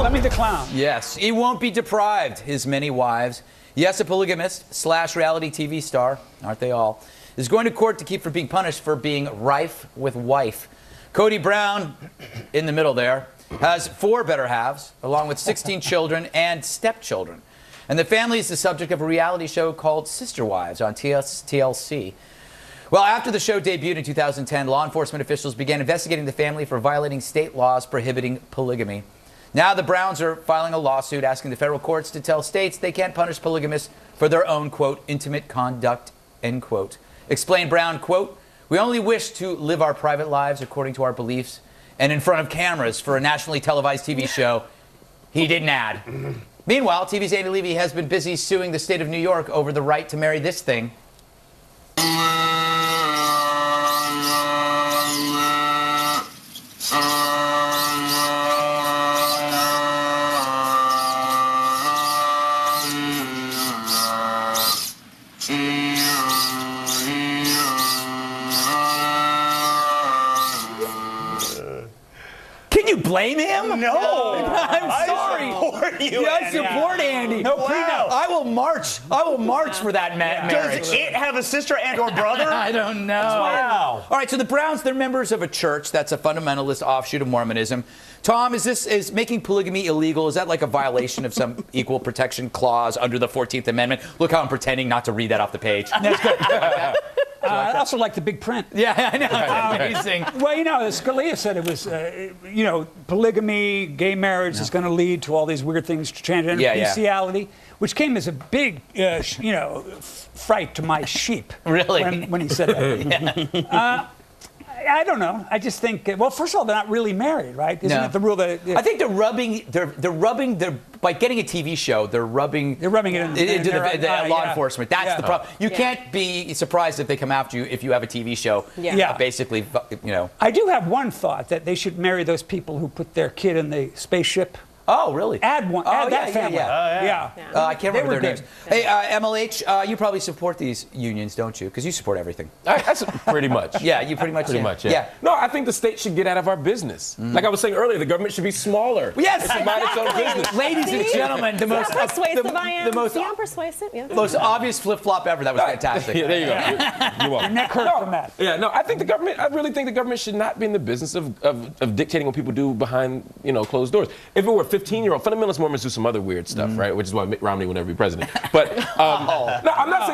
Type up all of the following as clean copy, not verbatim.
Let me the clown. Yes, he won't be deprived. His many wives. Yes, a polygamist / reality TV star, aren't they all, is going to court to keep from being punished for being rife with wife. Cody Brown, in the middle there, has 4 better halves, along with 16 children and stepchildren. And the family is the subject of a reality show called Sister Wives on TLC. Well, after the show debuted in 2010, law enforcement officials began investigating the family for violating state laws prohibiting polygamy. Now the Browns are filing a lawsuit asking the federal courts to tell states they can't punish polygamists for their own, quote, intimate conduct, end quote. Explained Brown, quote, we only wish to live our private lives according to our beliefs and in front of cameras for a nationally televised TV show. He didn't add. Meanwhile, TV's Andy Levy has been busy suing the state of New York over the right to marry this thing. Can you blame him? No. I'm sorry. I support you, I support Andy. No prenup. I will march. I will march for that marriage. Does it have a sister and or brother? I don't know. Wow. All right, so the Browns, they're members of a church that's a fundamentalist offshoot of Mormonism. Tom, is making polygamy illegal? Is that like a violation of some equal protection clause under the 14th Amendment? Look how I'm pretending not to read that off the page. That's good. I also like the big print. Yeah, I know. Amazing. Well, Scalia said it was, polygamy, gay marriage is going to lead to all these weird things, transgender bestiality, which came as a big, fright to my sheep. Really? When he said that. I don't know. I just think, well, first of all, they're not really married, right? Isn't it the rule that? I think they're rubbing, by getting a TV show, they're rubbing it into the law enforcement. That's the problem. You can't be surprised if they come after you if you have a TV show. Yeah. Basically, I do have one thought that they should marry those people who put their kid in the spaceship. Oh, really? Add that family. I can't remember their names. Hey, MLH, you probably support these unions, don't you? Because you support everything. That's pretty much. Yeah, you pretty much. Yeah. No, I think the state should get out of our business. Like I was saying earlier, the government should be smaller. Yes, it should mind its own business. Ladies and gentlemen, the most persuasive I am. The most persuasive. Yeah. Most obvious flip-flop ever. That was fantastic. Yeah, there you go. You're welcome. Your neck hurt from that. Yeah, no, I really think the government should not be in the business of dictating what people do behind closed doors. If it were a 15-year-old, fundamentalist Mormons do some other weird stuff, right? Which is why Mitt Romney will never be president. But no, I'm not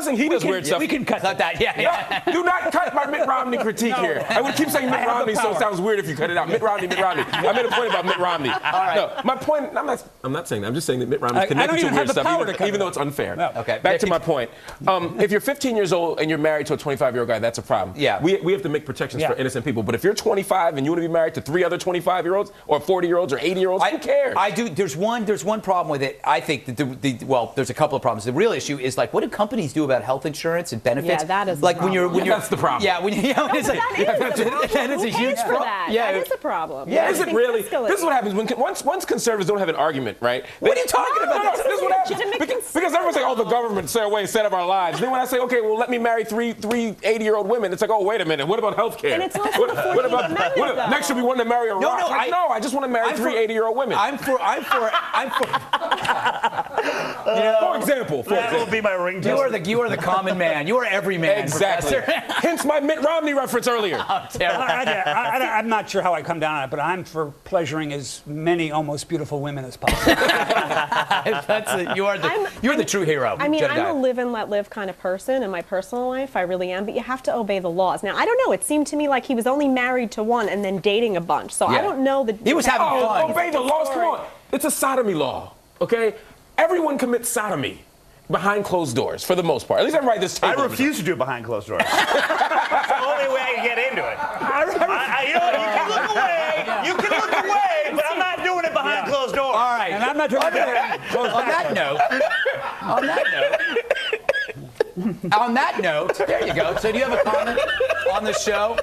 saying he does weird stuff. We can cut that. Yeah. No, do not cut my Mitt Romney critique here. I would keep saying Mitt Romney, so it sounds weird if you cut it out. Mitt Romney. I made a point about Mitt Romney. All right. No, my point. I'm not saying that. I'm just saying that Mitt Romney's connected to weird stuff, even though it's unfair. No. Okay. Back to my point. If you're 15 years old and you're married to a 25-year-old guy, that's a problem. Yeah. We have to make protections for innocent people. But if you're 25 and you want to be married to 3 other 25-year-olds or 40-year-olds or 80-year-olds, who cares? I do. There's one problem with it. I think that well, there's a couple of problems. The real issue is what do companies do about health insurance and benefits? Yeah, that is like when you're that's the problem. Yeah, that is a huge problem. Yeah, that is a problem. Yeah, is it really? This is what happens once conservatives don't have an argument, right? What are you talking about? This is what happens because everyone's like, oh, the government stay away, set of our lives. Then when I say, okay, well, let me marry three 80-year-old women, it's like, oh, wait a minute, what about health care? And it's also what about next? Should we want to marry a rock? No, I just want to marry three 80-year-old women. I'm for. For example, that will be my ringtone. You are the common man. You are every man. Exactly. Hence my Mitt Romney reference earlier. I'm not sure how I come down on it, but I'm for pleasuring as many almost beautiful women as possible. You're the true hero. I mean, I'm a live and let live kind of person in my personal life. I really am, but you have to obey the laws. Now, I don't know. It seemed to me like he was only married to one and then dating a bunch. So I don't know that he was having fun. Obey the laws. Come on. It's a sodomy law. Okay? Everyone commits sodomy behind closed doors, for the most part. At least I'm right this table. I refuse to do it behind closed doors. That's the only way I can get into it. You can look away, but I'm not doing it behind closed doors. All right. And I'm not doing it. On that note, there you go. So do you have a comment on the show?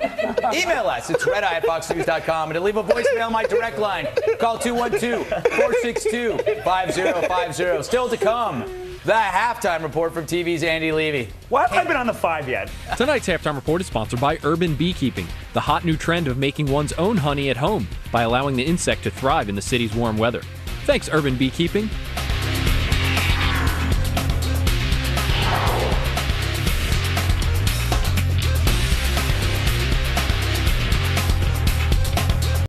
Email us. It's redeye@foxnews.com. And to leave a voicemail, my direct line. Call 212-462-5050. Still to come, The halftime report from TV's Andy Levy. Why haven't I been on the 5 yet? Tonight's halftime report is sponsored by urban beekeeping, the hot new trend of making one's own honey at home by allowing the insect to thrive in the city's warm weather. Thanks, Urban Beekeeping.